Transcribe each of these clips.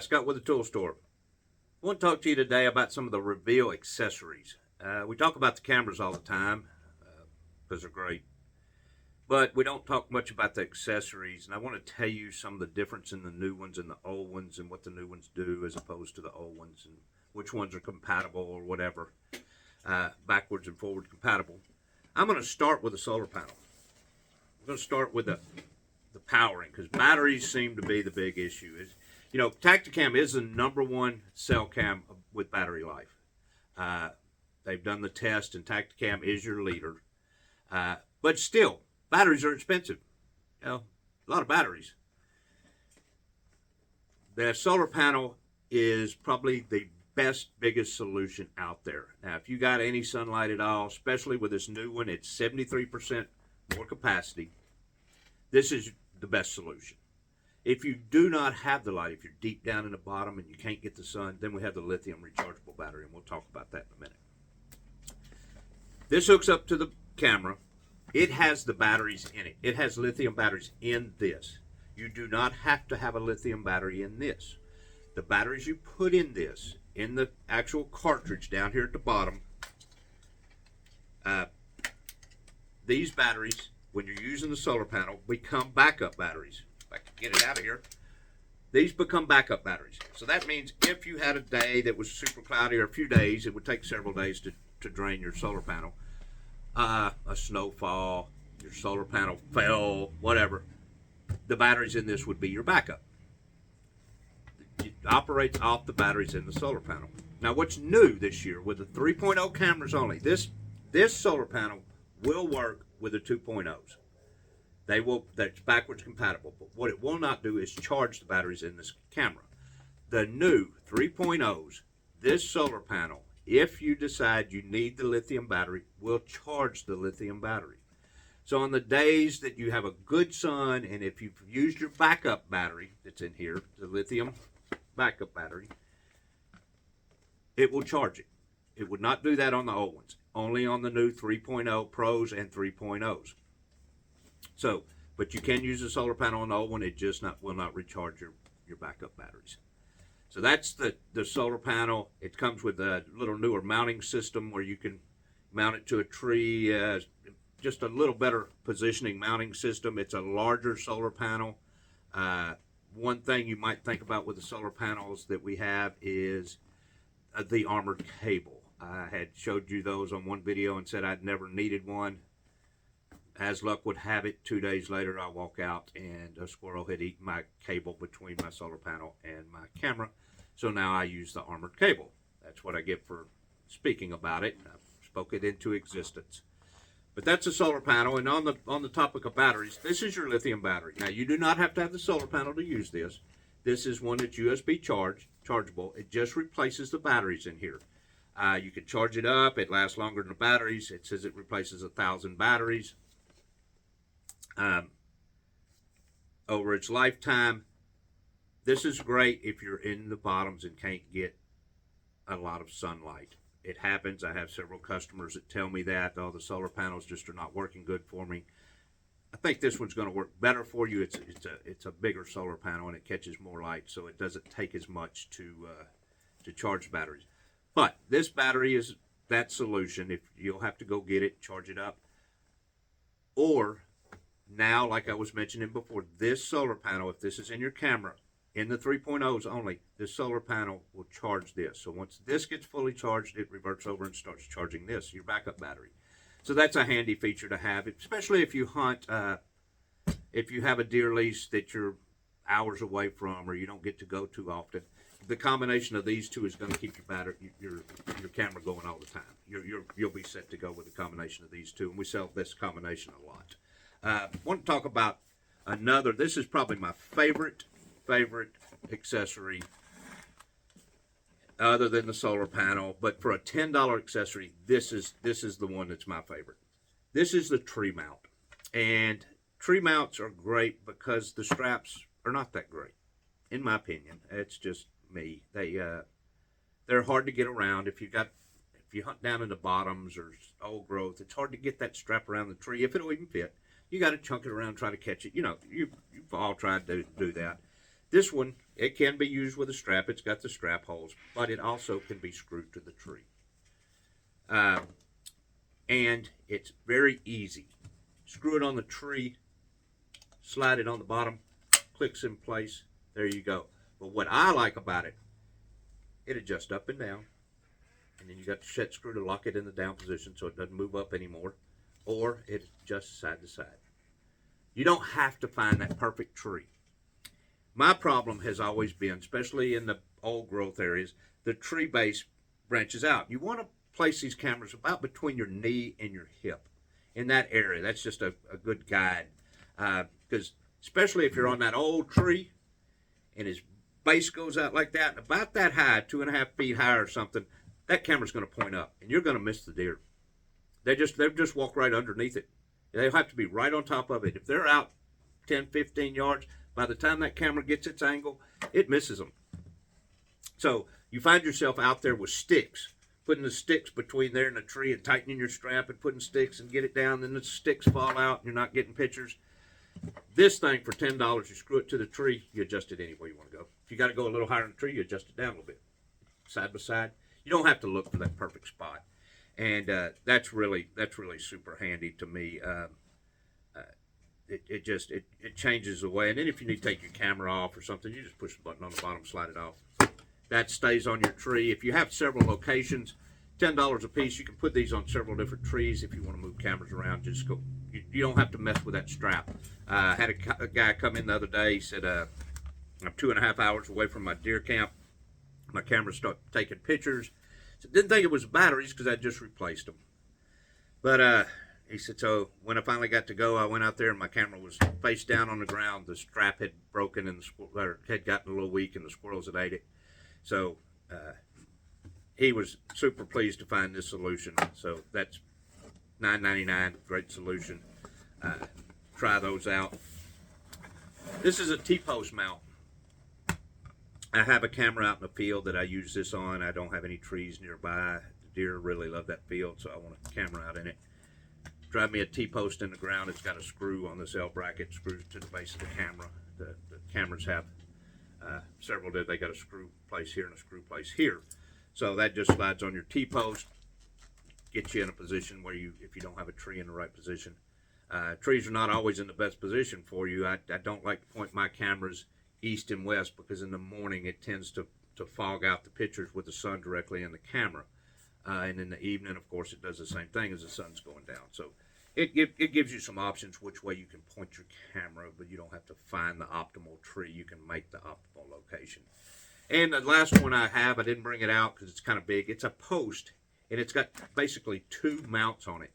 Scott with the Tool Store. I want to talk to you today about some of the reveal accessories. We talk about the cameras all the time because they're great, but we don't talk much about the accessories. And I want to tell you some of the difference in the new ones and the old ones and what the new ones do as opposed to the old ones and which ones are compatible or whatever, backwards and forward compatible. I'm going to start with the solar panel. I'm going to start with the powering because batteries seem to be the big issue. You know, Tactacam is the #1 cell cam with battery life. They've done the test, and Tactacam is your leader. But still, batteries are expensive. You know, a lot of batteries. The solar panel is probably the best, biggest solution out there. Now, if you got any sunlight at all, especially with this new one, it's 73% more capacity. This is the best solution. If you do not have the light, if you're deep down in the bottom and you can't get the sun, then we have the lithium rechargeable battery, and we'll talk about that in a minute. This hooks up to the camera. It has the batteries in it. It has lithium batteries in this. You do not have to have a lithium battery in this. The batteries you put in this, in the actual cartridge down here at the bottom, these batteries, when you're using the solar panel, become backup batteries. I can get it out of here. These become backup batteries. So that means if you had a day that was super cloudy or a few days, it would take several days to drain your solar panel. A snowfall, your solar panel fell, whatever. The batteries in this would be your backup. It operates off the batteries in the solar panel. Now what's new this year with the 3.0 cameras only, this solar panel will work with the 2.0s. That's backwards compatible, but what it will not do is charge the batteries in this camera. The new 3.0s, this solar panel, if you decide you need the lithium battery, will charge the lithium battery. So on the days that you have a good sun, and if you've used your backup battery that's in here, the lithium backup battery, it will charge it. It would not do that on the old ones, only on the new 3.0 Pros and 3.0s. So, but you can use the solar panel on the old one. It just will not recharge your backup batteries. So that's the solar panel. It comes with a little newer mounting system where you can mount it to a tree. Just a little better positioning mounting system. It's a larger solar panel. One thing you might think about with the solar panels that we have is the armored cable. I had showed you those on one video and said I'd never needed one. As luck would have it, 2 days later I walk out and a squirrel had eaten my cable between my solar panel and my camera. So now I use the armored cable. That's what I get for speaking about it. I spoke it into existence. But that's a solar panel, and on the topic of batteries, this is your lithium battery. Now you do not have to have the solar panel to use this. This is one that's USB chargeable. It just replaces the batteries in here. You can charge it up. It lasts longer than the batteries. It says it replaces 1,000 batteries over its lifetime. This is great if you're in the bottoms and can't get a lot of sunlight. It happens. I have several customers that tell me that, oh, the solar panels just are not working good for me. I think this one's going to work better for you. It's a bigger solar panel and it catches more light, so it doesn't take as much to charge batteries. But this battery is that solution. If you'll have to go get it, charge it up, or now, like I was mentioning before, this solar panel, if this is in your camera, in the 3.0s only, this solar panel will charge this. So once this gets fully charged, it reverts over and starts charging this, your backup battery. So that's a handy feature to have, especially if you hunt, if you have a deer lease that you're hours away from or you don't get to go too often. The combination of these two is going to keep your camera going all the time. You'll be set to go with the combination of these two, and we sell this combination a lot. I want to talk about another. This is probably my favorite accessory other than the solar panel, but for a $10 accessory, this is the one that's my favorite. This is the tree mount, and tree mounts are great because the straps are not that great, in my opinion. It's just me. They're hard to get around. If you hunt down in the bottoms or old growth, it's hard to get that strap around the tree if it'll even fit. You got to chunk it around, try to catch it. You know, you've all tried to do that. This one, it can be used with a strap. It's got the strap holes, but it also can be screwed to the tree. And it's very easy. Screw it on the tree, slide it on the bottom, clicks in place, there you go. But what I like about it, it adjusts up and down, and then you got the set screw to lock it in the down position so it doesn't move up anymore, or it adjusts side to side. You don't have to find that perfect tree. My problem has always been, especially in the old growth areas, the tree base branches out. You want to place these cameras about between your knee and your hip, in that area. That's just a good guide, because especially if you're on that old tree and his base goes out like that, about that high, 2.5 feet high or something, that camera's going to point up, and you're going to miss the deer. They just walk right underneath it. They'll have to be right on top of it. If they're out 10, 15 yards, by the time that camera gets its angle, it misses them. So you find yourself out there with sticks, putting the sticks between there and the tree and tightening your strap and putting sticks and get it down, then the sticks fall out and you're not getting pictures. This thing for $10, you screw it to the tree, you adjust it any way you want to go. If you got to go a little higher in the tree, you adjust it down a little bit. Side by side. You don't have to look for that perfect spot. And that's really super handy to me. It changes the way. And then if you need to take your camera off or something, you just push the button on the bottom, slide it off. That stays on your tree. If you have several locations, $10 a piece, you can put these on several different trees. If you want to move cameras around, just go. You don't have to mess with that strap. I had a guy come in the other day. He said, I'm 2.5 hours away from my deer camp. My camera started taking pictures. So didn't think it was batteries because I just replaced them. But he said, so when I finally got to go, I went out there and my camera was face down on the ground. The strap had broken and had gotten a little weak, and the squirrels had ate it. So he was super pleased to find this solution. So that's $9.99, great solution. Try those out. This is a T-post mount. I have a camera out in the field that I use this on. I don't have any trees nearby. The deer really love that field, so I want a camera out in it. Drive me a T-post in the ground. It's got a screw on this L bracket, screws to the base of the camera. The cameras have several. They got a screw place here and a screw place here. So that just slides on your T-post, gets you in a position where if you don't have a tree in the right position. Trees are not always in the best position for you. I don't like to point my cameras east and west because in the morning it tends to fog out the pictures with the sun directly in the camera. And in the evening, of course, it does the same thing as the sun's going down. So it gives you some options which way you can point your camera, but you don't have to find the optimal tree. You can make the optimal location. And the last one I have, I didn't bring it out because it's kind of big. It's a post, and it's got basically 2 mounts on it.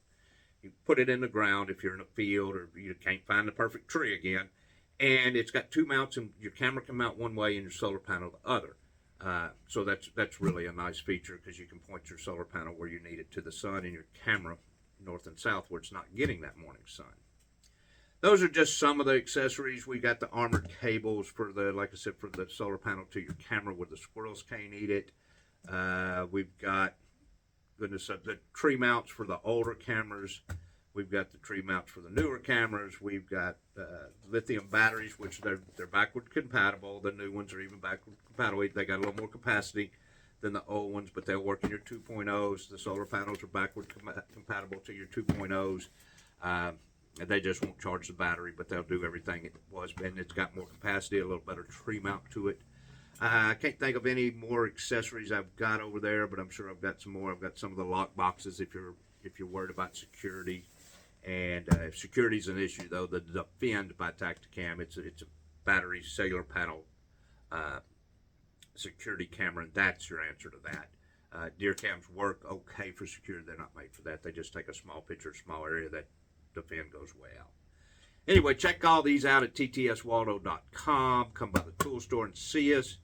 You put it in the ground if you're in a field or you can't find the perfect tree again. And it's got 2 mounts, and your camera can mount one way and your solar panel the other. So that's really a nice feature because you can point your solar panel where you need it to the sun and your camera north and south where it's not getting that morning sun. Those are just some of the accessories. We got the armored cables for like I said, for the solar panel to your camera where the squirrels can't eat it. We've got, the tree mounts for the older cameras. We've got the tree mounts for the newer cameras. We've got lithium batteries, which they're backward compatible. The new ones are even backward compatible. They got a little more capacity than the old ones, but they'll work in your 2.0s. The solar panels are backward compatible to your 2.0s. They just won't charge the battery, but they'll do everything it was. And it's got more capacity, a little better tree mount to it. I can't think of any more accessories I've got over there, but I'm sure I've got some more. I've got some of the lock boxes if you're worried about security. And if security is an issue, though, the Defend by Tactacam, it's a battery cellular panel security camera, and that's your answer to that. Deer cams work okay for security. They're not made for that. They just take a small picture, small area. That Defend goes way out. Anyway, check all these out at ttswaldo.com. Come by the tool store and see us.